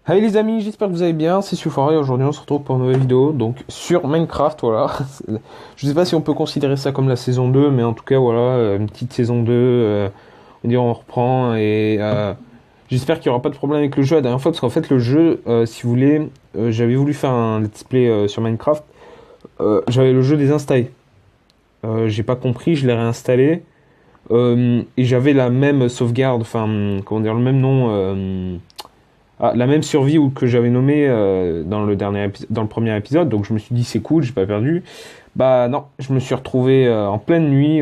Hey les amis, j'espère que vous allez bien, c'est Suforé, aujourd'hui on se retrouve pour une nouvelle vidéo, donc sur Minecraft, voilà. Je sais pas si on peut considérer ça comme la saison 2, mais en tout cas voilà, une petite saison 2, on dirait on reprend, et j'espère qu'il n'y aura pas de problème avec le jeu la dernière fois, parce qu'en fait le jeu, si vous voulez, j'avais voulu faire un let's play sur Minecraft, j'avais le jeu désinstallé. J'ai pas compris, je l'ai réinstallé, et j'avais la même sauvegarde, enfin, comment dire, le même nom... la même survie que j'avais nommé dans dans le premier épisode, donc je me suis dit c'est cool, j'ai pas perdu. Bah non, je me suis retrouvé en pleine nuit,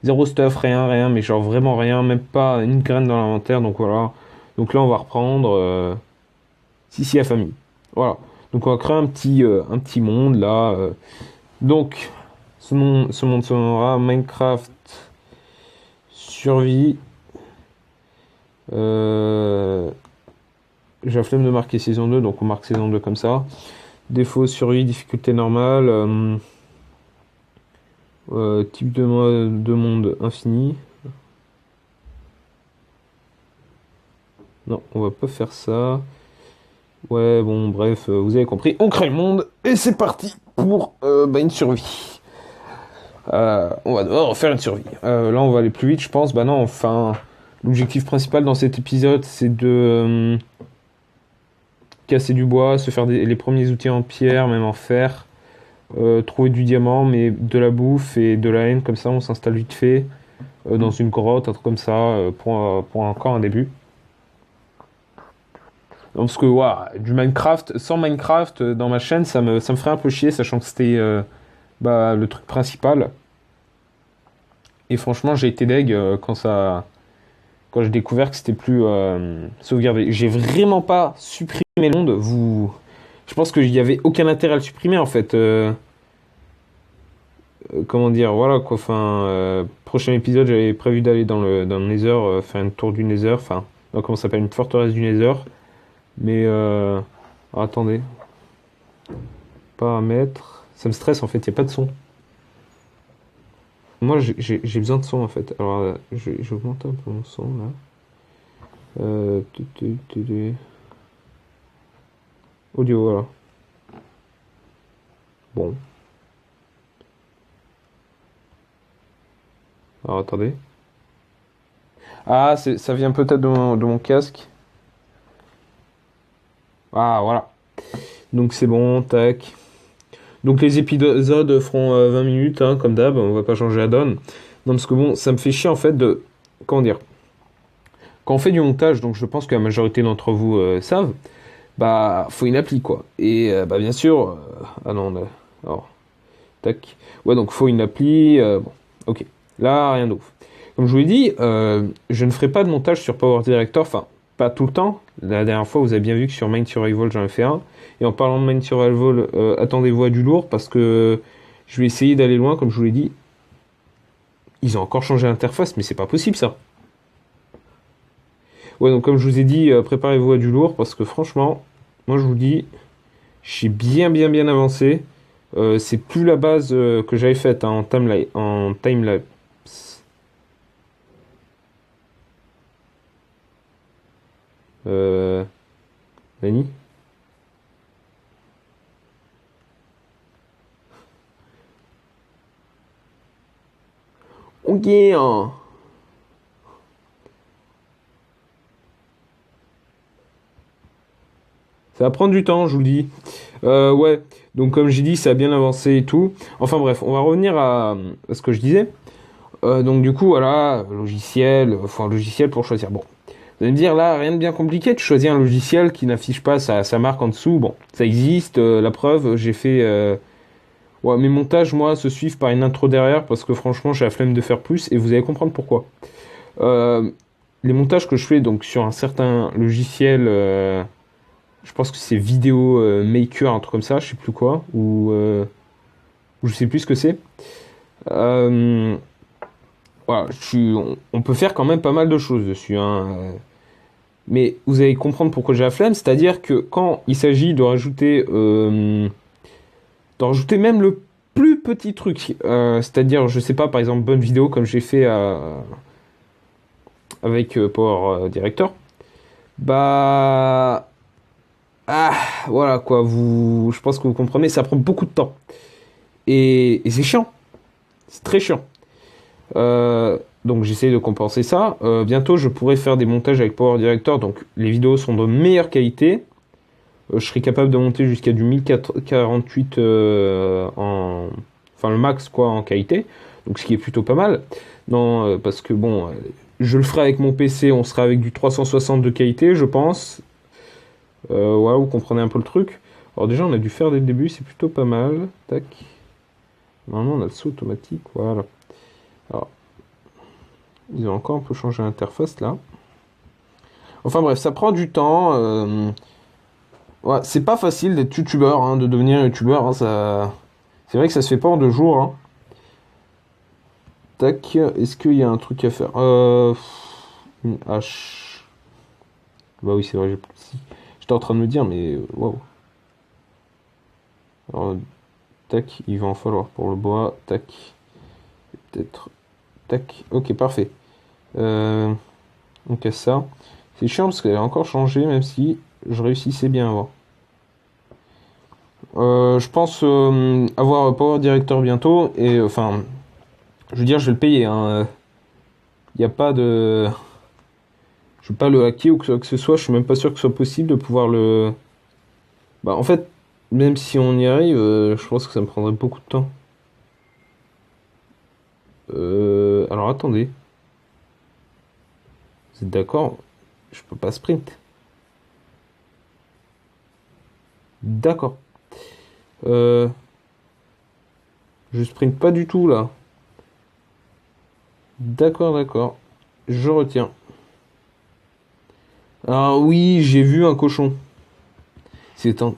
zéro stuff, rien, rien, mais genre vraiment rien, même pas une graine dans l'inventaire, donc voilà. Donc là on va reprendre si la famille. Voilà. Donc on va créer un petit monde là. Donc ce monde sera Minecraft survie. Euh, j'ai la flemme de marquer saison 2, donc on marque saison 2 comme ça. Défaut, survie, difficulté normale. Type de monde infini. Non, on va pas faire ça. Ouais, bon, bref, vous avez compris. On crée le monde et c'est parti pour une survie. On va devoir faire une survie. Là, on va aller plus vite, je pense. Bah non, enfin, l'objectif principal dans cet épisode, c'est de casser du bois, se faire les premiers outils en pierre, même en fer. Trouver du diamant, mais de la bouffe et de la haine, comme ça on s'installe vite fait dans une grotte, un truc comme ça, pour encore un début. Non, parce que du Minecraft, sans Minecraft dans ma chaîne, ça me ferait un peu chier, sachant que c'était le truc principal. Et franchement, j'ai été deg quand j'ai découvert que c'était plus sauvegardé. J'ai vraiment pas supprimé le monde. Je pense qu'il y avait aucun intérêt à le supprimer en fait. Comment dire, voilà quoi. Enfin, prochain épisode, j'avais prévu d'aller dans le Nether, faire une tour du Nether. Enfin, non, comment ça s'appelle, une forteresse du Nether. Mais attendez, paramètres. Ça me stresse en fait. Il y a pas de son. Moi, j'ai besoin de son en fait. Alors, j'augmente un peu mon son là. Audio, voilà. Bon. Alors attendez. Ah, ça vient peut-être de mon casque. Ah, voilà. Donc c'est bon, tac. Donc les épisodes feront 20 minutes, hein, comme d'hab, on va pas changer la donne. Non, parce que bon, ça me fait chier en fait de... Comment dire? Quand on fait du montage, donc je pense que la majorité d'entre vous savent, bah faut une appli quoi. Et bah bien sûr... ah non, alors, tac. Ouais, donc faut une appli... bon, ok. Là, rien de ouf. Comme je vous l'ai dit, je ne ferai pas de montage sur Power Director, enfin, pas tout le temps. La dernière fois, vous avez bien vu que sur Mine Survival, j'en ai fait un. Et en parlant de Mine Survival, attendez-vous à du lourd parce que je vais essayer d'aller loin, comme je vous l'ai dit. Ils ont encore changé l'interface, mais c'est pas possible ça. Ouais, donc comme je vous ai dit, préparez-vous à du lourd parce que franchement, moi je vous dis, j'ai bien avancé. C'est plus la base que j'avais faite hein, en timelapse. Euh, Nani? Ok, hein. Ça va prendre du temps, je vous le dis. Ouais, donc comme j'ai dit, ça a bien avancé et tout. Enfin bref, on va revenir à ce que je disais. Donc du coup, voilà, logiciel, faut un logiciel pour choisir. Bon, vous allez me dire, là, rien de bien compliqué, tu choisis un logiciel qui n'affiche pas sa marque en dessous. Bon, ça existe, la preuve, j'ai fait... Ouais, mes montages, moi, se suivent par une intro derrière parce que franchement, j'ai la flemme de faire plus et vous allez comprendre pourquoi. Euh, les montages que je fais donc sur un certain logiciel, je pense que c'est Vidéo Maker, un truc comme ça, je sais plus quoi, ou je sais plus ce que c'est. Euh, voilà, on peut faire quand même pas mal de choses dessus, hein. Mais vous allez comprendre pourquoi j'ai la flemme, c'est-à-dire que quand il s'agit de rajouter même le plus petit truc, c'est-à-dire, je sais pas, par exemple, bonne vidéo comme j'ai fait avec Power Director, bah voilà quoi, je pense que vous comprenez, ça prend beaucoup de temps. Et c'est chiant, c'est très chiant. Donc j'essaie de compenser ça. Bientôt, je pourrai faire des montages avec Power Director, donc les vidéos sont de meilleure qualité. Je serai capable de monter jusqu'à du 1048 enfin le max quoi en qualité, donc ce qui est plutôt pas mal. Non, parce que bon, je le ferai avec mon PC, on sera avec du 360 de qualité, je pense. Voilà, vous comprenez un peu le truc. Alors déjà, on a dû faire dès le début, c'est plutôt pas mal. Tac. Normalement, on a le saut automatique, voilà. Alors, ils ont encore un peu changé l'interface là. Enfin bref, ça prend du temps. Ouais, c'est pas facile d'être youtubeur, hein, de devenir youtubeur. Hein, ça... C'est vrai que ça se fait pas en 2 jours. Hein. Tac, est-ce qu'il y a un truc à faire une hache. Bah oui, c'est vrai, j'étais en train de me dire, mais waouh. Alors, tac, il va en falloir pour le bois. Tac, peut-être. Tac, ok, parfait. On casse ça. C'est chiant parce qu'elle a encore changé, même si je réussissais bien à voir. Je pense avoir Power Director bientôt et enfin, je veux dire, je vais le payer. Hein. Il n'y a pas de, je vais pas le hacker ou quoi que ce soit. Je suis même pas sûr que ce soit possible de pouvoir le. Bah en fait, même si on y arrive, je pense que ça me prendrait beaucoup de temps. Alors attendez, vous êtes d'accord? Je peux pas sprint. D'accord. Euh, je sprint pas du tout là. D'accord, d'accord. Je retiens. Ah oui, j'ai vu un cochon.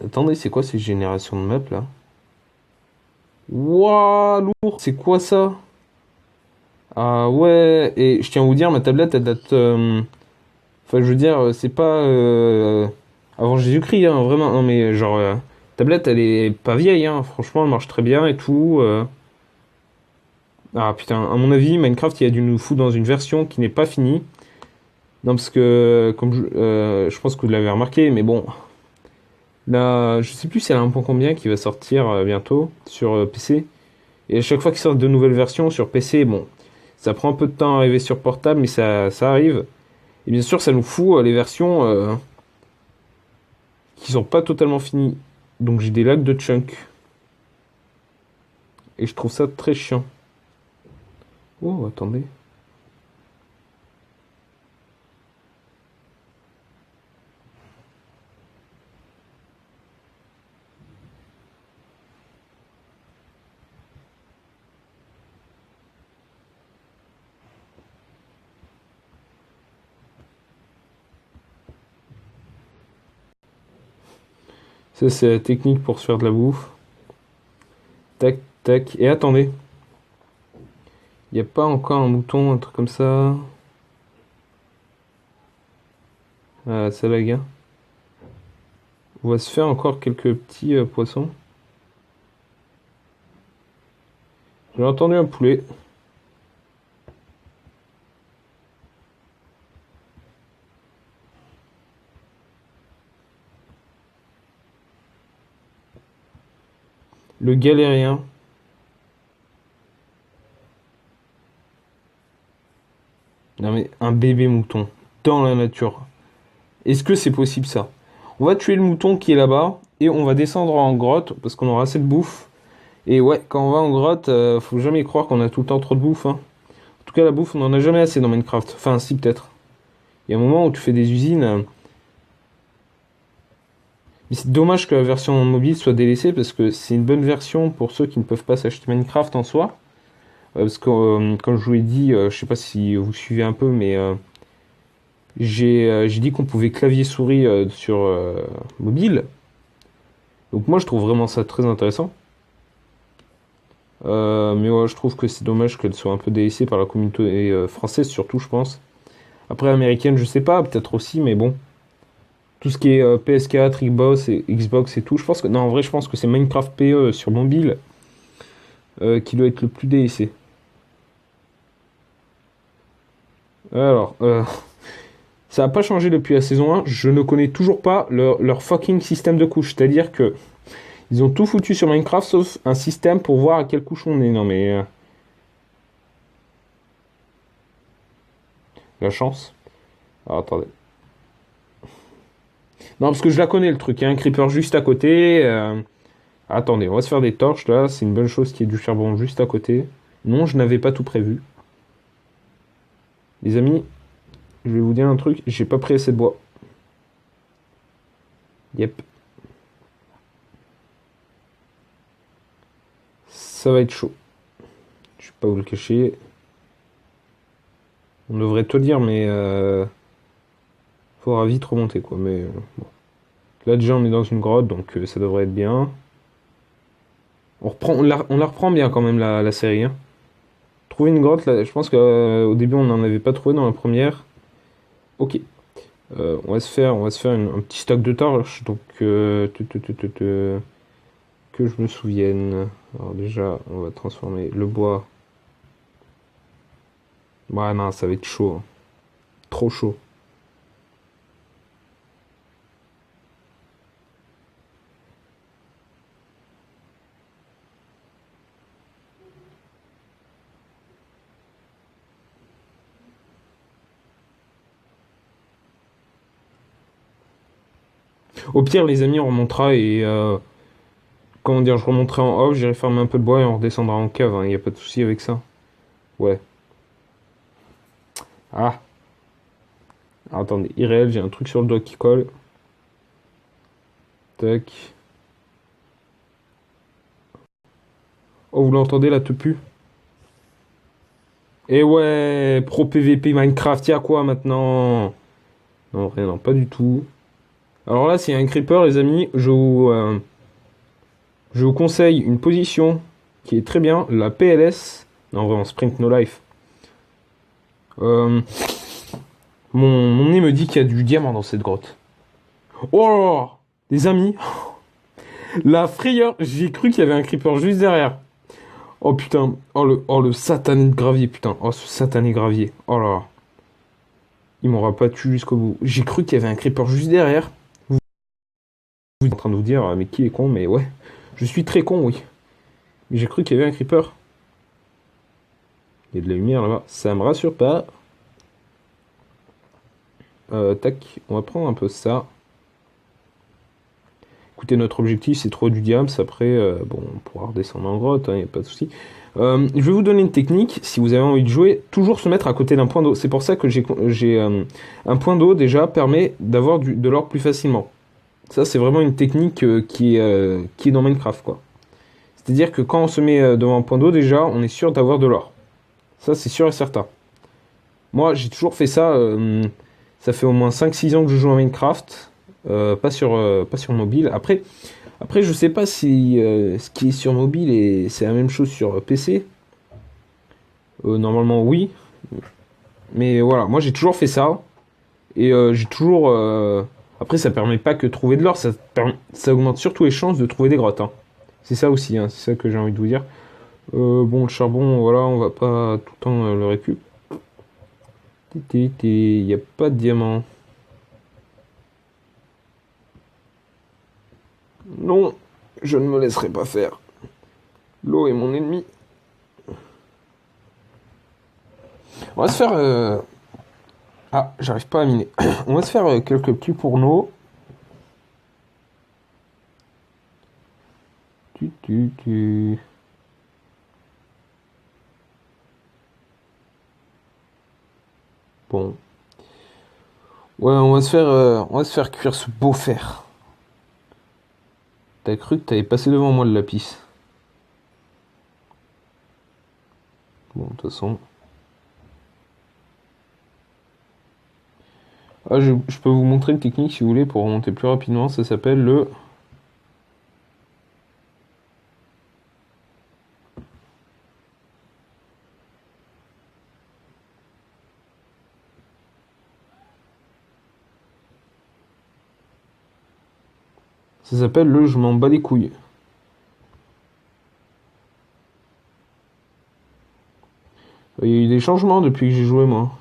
Attendez, c'est quoi ces générations de maps là? Wouah, lourd! C'est quoi ça? Ah ouais, et je tiens à vous dire, ma tablette elle date. Enfin, je veux dire, c'est pas avant Jésus-Christ, hein, vraiment. Non, mais genre, tablette elle est pas vieille, hein. Franchement, elle marche très bien et tout. Ah putain, à mon avis, Minecraft il a dû nous foutre dans une version qui n'est pas finie. Non, parce que, comme je pense que vous l'avez remarqué, mais bon. Là, je sais plus si elle a un point combien qui va sortir bientôt sur PC. Et à chaque fois qu'ils sortent de nouvelles versions sur PC, bon, ça prend un peu de temps à arriver sur portable, mais ça arrive. Et bien sûr, ça nous fout les versions qui sont pas totalement finies. Donc j'ai des lags de chunk. Et je trouve ça très chiant. Oh, attendez. Ça, c'est la technique pour se faire de la bouffe. Tac, tac. Et attendez. Il n'y a pas encore un mouton, un truc comme ça. Ah, ça lag, hein. On va se faire encore quelques petits poissons. J'ai entendu un poulet. Le galérien. Non mais un bébé mouton dans la nature. Est-ce que c'est possible ça? On va tuer le mouton qui est là-bas et on va descendre en grotte parce qu'on aura assez de bouffe. Et ouais, quand on va en grotte, faut jamais croire qu'on a tout le temps trop de bouffe. Hein. En tout cas, la bouffe, on en a jamais assez dans Minecraft. Enfin, si peut-être. Il y a un moment où tu fais des usines. Mais c'est dommage que la version mobile soit délaissée parce que c'est une bonne version pour ceux qui ne peuvent pas s'acheter Minecraft en soi. Parce que, comme je vous l'ai dit, je sais pas si vous suivez un peu, mais j'ai dit qu'on pouvait clavier-souris sur mobile. Donc moi, je trouve vraiment ça très intéressant. Mais ouais, je trouve que c'est dommage qu'elle soit un peu délaissée par la communauté française, surtout, je pense. Après, américaine, je sais pas, peut-être aussi, mais bon. Tout ce qui est PS4, Xbox et tout, je pense que. Non, en vrai, je pense que c'est Minecraft PE sur mobile qui doit être le plus délaissé. Alors, Ça n'a pas changé depuis la saison 1. Je ne connais toujours pas leur fucking système de couche. C'est-à-dire que ils ont tout foutu sur Minecraft sauf un système pour voir à quelle couche on est. Non mais la chance. Alors, attendez. Non parce que je la connais le truc. Il y a un creeper juste à côté. Attendez, on va se faire des torches là. C'est une bonne chose qu'il y ait du charbon juste à côté. Non, je n'avais pas tout prévu. Les amis, je vais vous dire un truc. J'ai pas pris assez de bois. Yep. Ça va être chaud. Je vais pas vous le cacher. On devrait te le dire, mais faudra vite remonter quoi. Mais bon. Là déjà on est dans une grotte, donc ça devrait être bien. On la reprend bien quand même la série, hein. Trouver une grotte, là, je pense qu'au début on n'en avait pas trouvé dans la première. Ok. On va se faire un petit stock de torches, donc que je me souvienne. Alors déjà, on va transformer le bois. Ouais, non, ça va être chaud, hein. Trop chaud. Au pire, les amis, on remontera et comment dire, je remonterai en off, j'irai farmer un peu de bois et on redescendra en cave, hein, y a pas de souci avec ça. Ouais. Ah, attendez, irréel, j'ai un truc sur le doigt qui colle. Tac. Oh, vous l'entendez la tepu? Et ouais, pro PVP Minecraft, y'a quoi maintenant? Non, rien, non, pas du tout. Alors là, s'il y a un creeper, les amis, je vous conseille une position qui est très bien, la PLS. Non, vraiment, Sprint No Life. Euh, mon nez me dit qu'il y a du diamant dans cette grotte. Oh là là, les amis, la frayeur, j'ai cru qu'il y avait un creeper juste derrière. Oh putain, oh le satané de gravier, putain, oh ce satané gravier, oh là là, il m'aura pas tué jusqu'au bout. J'ai cru qu'il y avait un creeper juste derrière. Vous êtes en train de vous dire, mais qui est con, mais ouais, je suis très con, oui. Mais j'ai cru qu'il y avait un creeper. Il y a de la lumière là-bas, ça me rassure pas. Tac, on va prendre un peu ça. Écoutez, notre objectif c'est trop du diams. Après, bon, on pourra redescendre en grotte, il n'y a pas de souci. Je vais vous donner une technique, si vous avez envie de jouer, toujours se mettre à côté d'un point d'eau. C'est pour ça que j'ai un point d'eau déjà permet d'avoir de l'or plus facilement. Ça, c'est vraiment une technique qui est dans Minecraft, quoi. C'est-à-dire que quand on se met devant un point d'eau, déjà, on est sûr d'avoir de l'or. Ça, c'est sûr et certain. Moi, j'ai toujours fait ça. Ça fait au moins 5-6 ans que je joue à Minecraft. Pas sur mobile. Après, je sais pas si ce qui est sur mobile c'est la même chose sur PC. Normalement, oui. Mais voilà, moi j'ai toujours fait ça. Et j'ai toujours. Après, ça permet pas que de trouver de l'or, ça augmente surtout les chances de trouver des grottes, hein. C'est ça aussi, hein, c'est ça que j'ai envie de vous dire. Bon, le charbon, voilà, on va pas tout le temps le récup. Il n'y a pas de diamant. Non, je ne me laisserai pas faire. L'eau est mon ennemi. On va se faire. Ah, j'arrive pas à miner. On va se faire quelques petits fourneaux. Tu. Bon. Ouais, on va se faire cuire ce beau fer. T'as cru que t'avais passé devant moi le lapis. Bon, de toute façon. Ah, je peux vous montrer une technique si vous voulez pour remonter plus rapidement. Ça s'appelle le. Ça s'appelle le je m'en bats les couilles. Il y a eu des changements depuis que j'ai joué moi.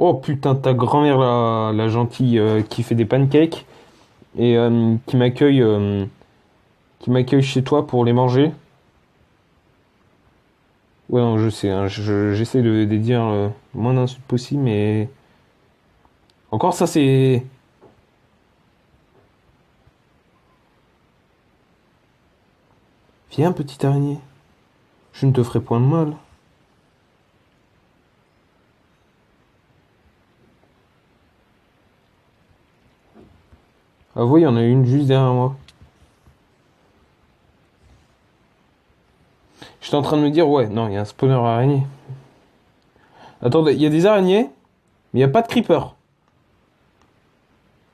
Oh putain, ta grand-mère, la gentille, qui fait des pancakes et qui m'accueille chez toi pour les manger. Ouais, non, je sais, hein, j'essaie de dire moins d'insultes possible, mais encore ça, c'est. Viens, petite araignée, je ne te ferai point de mal. Ah, oui, il y en a une juste derrière moi. J'étais en train de me dire, ouais, non, il y a un spawner araignée. Attendez, il y a des araignées, mais il n'y a pas de creeper.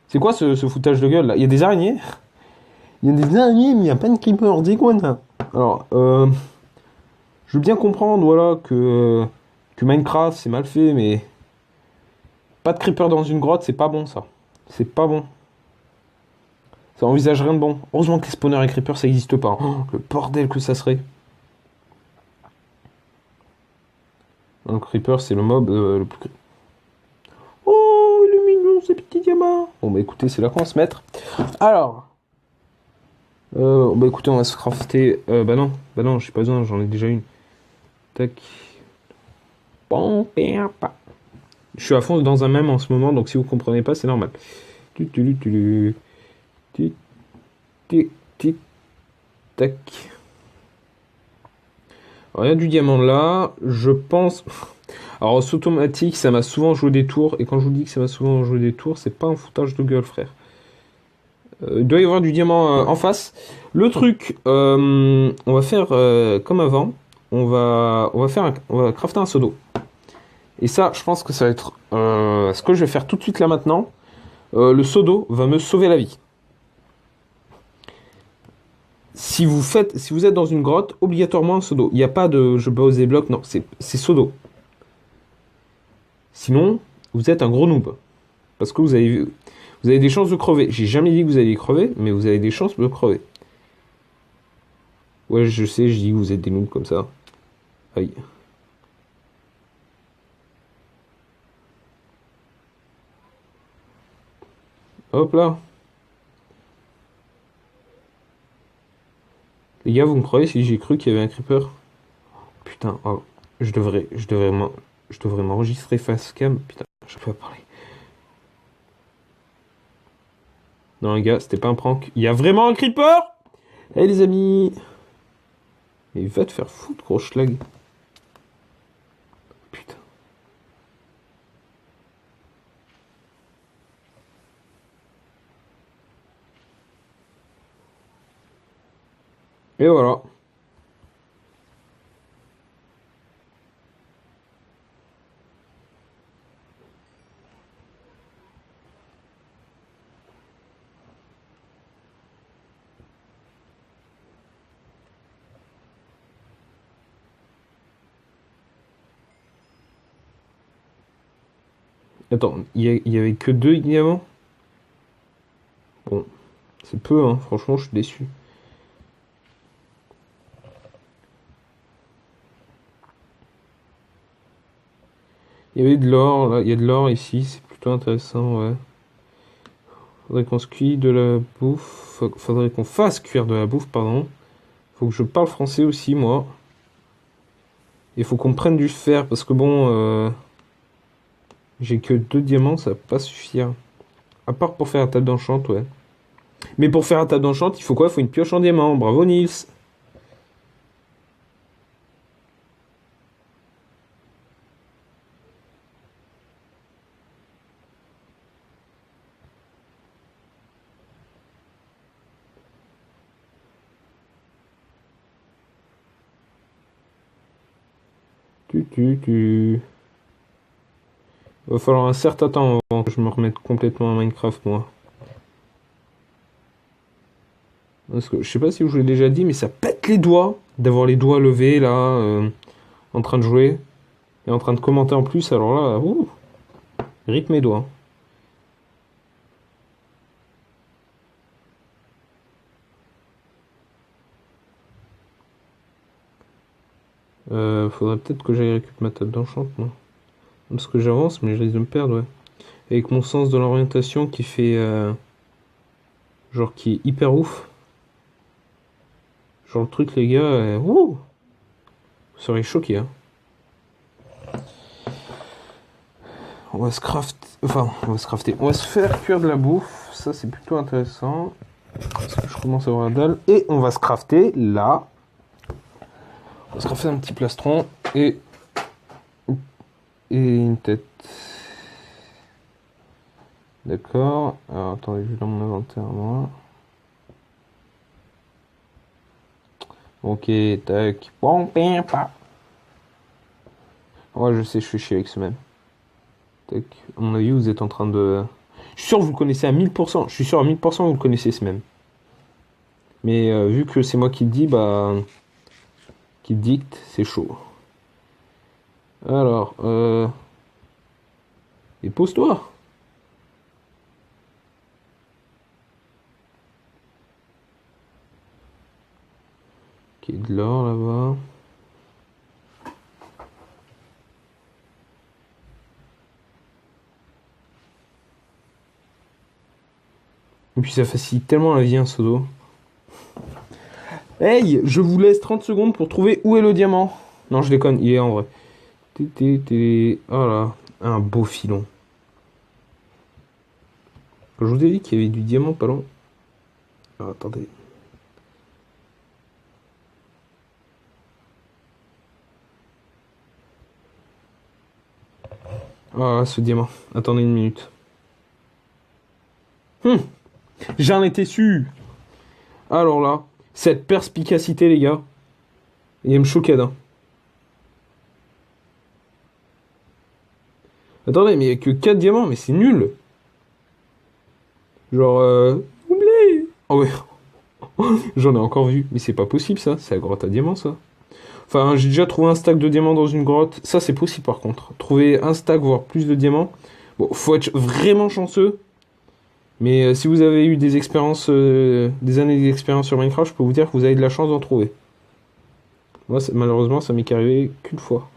C'est quoi ce foutage de gueule là? Il y a des araignées? Il y a des araignées, mais il n'y a pas de creeper. C'est quoi ça? Alors, je veux bien comprendre, voilà, que Minecraft c'est mal fait, mais pas de creeper dans une grotte, c'est pas bon ça. C'est pas bon. Ça envisage rien de bon. Heureusement que les spawners et creepers ça existe pas. Oh, le bordel que ça serait. Un creeper c'est le mob le plus. Oh, il est mignon ces petits diamants. Bon bah écoutez, c'est là qu'on va se mettre. Alors, bah écoutez, on va se crafter. Bah non, j'ai pas besoin, j'en ai déjà une. Tac. Bon, je suis à fond dans un mème en ce moment, donc si vous comprenez pas, c'est normal. Tu, tu, tu, tu, tic, tic, tac. Alors, il y a du diamant là, je pense. Alors, c'est automatique, ça m'a souvent joué des tours, et quand je vous dis que ça m'a souvent joué des tours, c'est pas un foutage de gueule, frère. Il doit y avoir du diamant en face. Le truc, on va faire comme avant. On va crafter un seau d'eau. Et ça, je pense que ça va être ce que je vais faire tout de suite là maintenant. Le seau d'eau va me sauver la vie. Si vous êtes dans une grotte, obligatoirement un seau d'eau. Il n'y a pas de je pose des blocs, non, c'est seau d'eau. Sinon, vous êtes un gros noob. Parce que vous avez des chances de crever. J'ai jamais dit que vous alliez crever, mais vous avez des chances de crever. Ouais, je sais, je dis que vous êtes des noobs comme ça. Aïe. Hop là. Les gars, vous me croyez si j'ai cru qu'il y avait un creeper? Putain, oh, je devrais m'enregistrer face cam. Putain, je peux pas parler. Non, les gars, c'était pas un prank. Il y a vraiment un creeper? Eh les amis. Mais va te faire foutre, gros schlag. Putain. Et voilà. Attends, il y avait que deux diamants? Bon, c'est peu, hein. Franchement, je suis déçu. Il y avait de l'or, là. Il y a de l'or ici. C'est plutôt intéressant, ouais. Faudrait qu'on se cuise de la bouffe. Faudrait qu'on fasse cuire de la bouffe, pardon. Faut que je parle français aussi, moi. Il faut qu'on prenne du fer, parce que bon, j'ai que deux diamants, ça va pas suffire. À part pour faire la table d'enchant, ouais. Mais pour faire la table d'enchant, il faut quoi? Il faut une pioche en diamant. Bravo, Nils. Tu. Il va falloir un certain temps avant que je me remette complètement à Minecraft, moi. Parce que je sais pas si je vous l'ai déjà dit, mais ça pète les doigts d'avoir les doigts levés là, en train de jouer et en train de commenter en plus. Alors là, ouh, rythme mes doigts. Faudrait peut-être que j'aille récupérer ma table d'enchantement. Parce que j'avance, mais je risque de me perdre, ouais. Avec mon sens de l'orientation qui fait... genre qui est hyper ouf. Genre le truc, les gars... wouh! Vous seriez choqués, hein. On va se craft... Enfin, on va se crafter. On va se faire cuire de la bouffe. Ça, c'est plutôt intéressant. Parce que je commence à avoir la dalle. Et on va se crafter, là... On va se crafter un petit plastron. Et une tête. D'accord. Alors, attendez, je vais dans mon inventaire, moi. Ok, tac. Bon, pas. Ouais, je sais, je suis chier avec ce même. Tac. À mon avis, vous êtes en train de... Je suis sûr que vous le connaissez à 1000%. Je suis sûr à 1000% que vous le connaissez ce même. Mais vu que c'est moi qui le dis, bah... Qui le dicte, c'est chaud. Alors, Et pose-toi. Ok, de l'or là-bas. Et puis ça facilite tellement la vie, un pseudo. Hey, je vous laisse 30 secondes pour trouver où est le diamant. Non, je déconne, il est en vrai. Oh là, un beau filon. Je vous ai dit qu'il y avait du diamant pas loin. Ah, attendez. Ah, ce diamant. Attendez une minute. Hum, J'en étais sûr. Alors là, cette perspicacité, les gars, il me choquait, hein. Attendez, mais il n'y a que 4 diamants, mais c'est nul. Genre, oublié. Oh ouais, j'en ai encore vu. Mais c'est pas possible, ça. C'est la grotte à diamants, ça. Enfin, j'ai déjà trouvé un stack de diamants dans une grotte. Ça, c'est possible, par contre. Trouver un stack, voire plus de diamants. Bon, faut être vraiment chanceux. Mais si vous avez eu des expériences, des années d'expérience sur Minecraft, je peux vous dire que vous avez de la chance d'en trouver. Moi, malheureusement, ça m'est qu'arrivé qu'une fois.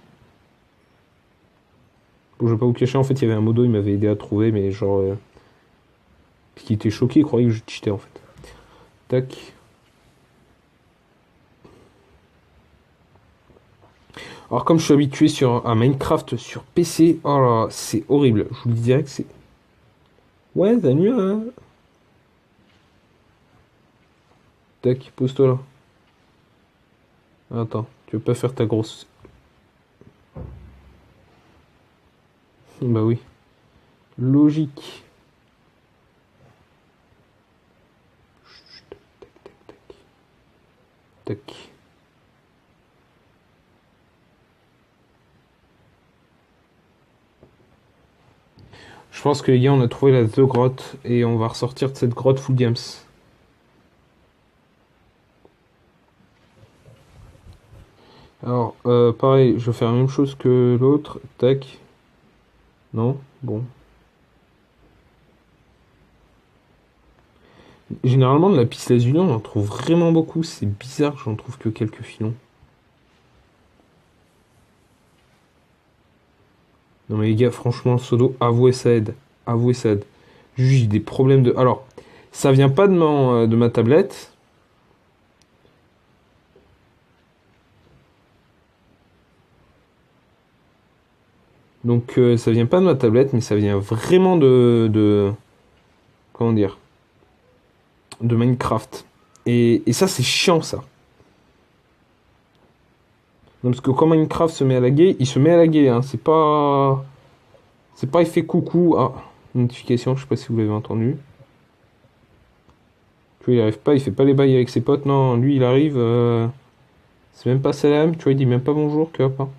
Bon, je vais pas vous cacher, en fait, il y avait un modo, il m'avait aidé à trouver, mais genre... qui était choqué, il croyait que je cheatais, en fait. Tac. Alors, comme je suis habitué à Minecraft sur PC, oh là, c'est horrible. Je vous le dis direct, c'est... Ouais, t'as mieux, hein. Tac, pose-toi là. Attends, tu veux pas faire ta grosse... Bah oui. Logique. Tac, tac, tac. Tac. Je pense que les gars, on a trouvé la The grotte et on va ressortir de cette grotte full games. Alors, pareil, je vais faire la même chose que l'autre. Tac. Non? Bon. Généralement, de la piste lazuli, on en trouve vraiment beaucoup. C'est bizarre, j'en trouve que quelques filons. Non mais les gars, franchement, le pseudo, avouez ça aide. Avouez ça aide. Juste, j'ai des problèmes de... Alors, ça vient pas de ma tablette. Donc, ça vient pas de ma tablette, mais ça vient vraiment comment dire? De Minecraft. Et ça, c'est chiant, ça. Non, parce que quand Minecraft se met à laguer, il se met à laguer, hein. C'est pas... C'est pas effet coucou. Ah, notification, je sais pas si vous l'avez entendu. Tu vois, il arrive pas, il fait pas les bails avec ses potes. Non, lui, il arrive... C'est même pas salam, tu vois, il dit même pas bonjour, tu vois pas.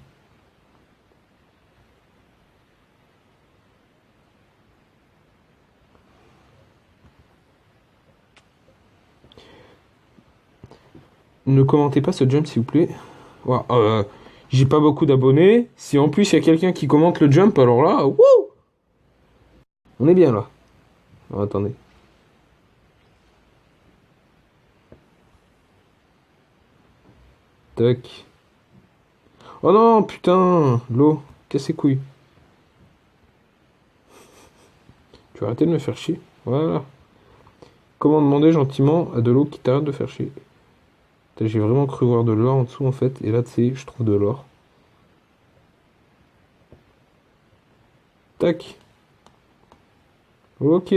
Ne commentez pas ce jump, s'il vous plaît. Ouah, j'ai pas beaucoup d'abonnés. Si en plus il y a quelqu'un qui commente le jump, alors là, wouh! On est bien là. Alors, attendez. Tac. Oh non, putain, l'eau. Casse les couilles. peux arrêter de me faire chier. Voilà. Comment demander gentiment à de l'eau qui t'arrête de faire chier? Putain, j'ai vraiment cru voir de l'or en dessous en fait. Et là, tu sais, je trouve de l'or. Tac. Ok.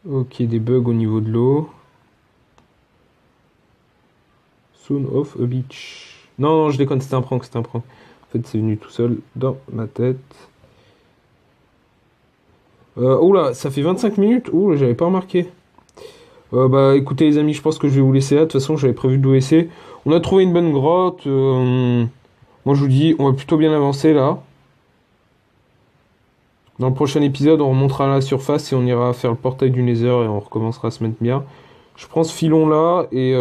Ok, des bugs au niveau de l'eau. Soon off a beach. Non, non, je déconne, c'était un prank, c'était un prank. En fait, c'est venu tout seul dans ma tête. Oula, ça fait 25 minutes. Ouh, j'avais pas remarqué. Bah écoutez les amis, je pense que je vais vous laisser là. De toute façon, j'avais prévu de vous laisser. On a trouvé une bonne grotte. Moi, je vous dis, on va plutôt bien avancer là. Dans le prochain épisode, on remontera à la surface et on ira faire le portail du Nether et on recommencera à se mettre bien. Je prends ce filon là et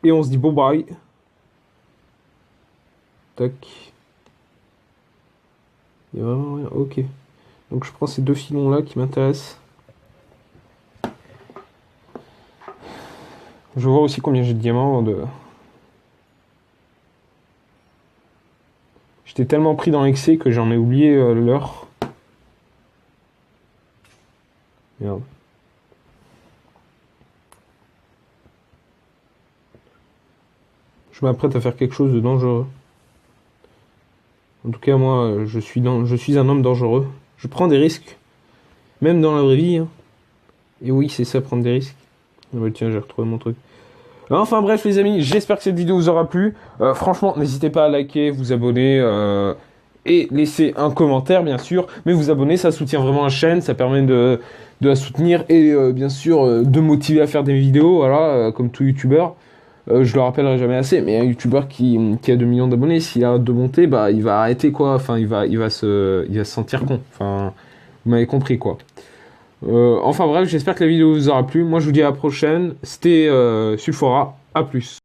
on se dit bon bye. Tac. Il y a vraiment rien. Ok. Donc je prends ces deux filons là qui m'intéressent. Je vois aussi combien j'ai de diamants avant de... J'étais tellement pris dans l'excès que j'en ai oublié l'heure. Merde. Je m'apprête à faire quelque chose de dangereux. En tout cas, moi, je suis un homme dangereux. Je prends des risques. Même dans la vraie vie. Hein. Et oui, c'est ça, prendre des risques. Ah bah, tiens, j'ai retrouvé mon truc. Enfin bref les amis, j'espère que cette vidéo vous aura plu. Franchement, n'hésitez pas à liker, vous abonner et laisser un commentaire bien sûr. Mais vous abonner, ça soutient vraiment la chaîne, ça permet de la soutenir et bien sûr de motiver à faire des vidéos, voilà, comme tout youtubeur. Je le rappellerai jamais assez, mais un youtubeur qui a 2 millions d'abonnés, s'il arrête de monter, bah il va arrêter quoi. Enfin, il va se sentir con. Enfin, vous m'avez compris quoi. Enfin bref, j'espère que la vidéo vous aura plu. Moi je vous dis à la prochaine. C'était Sulfora. À plus.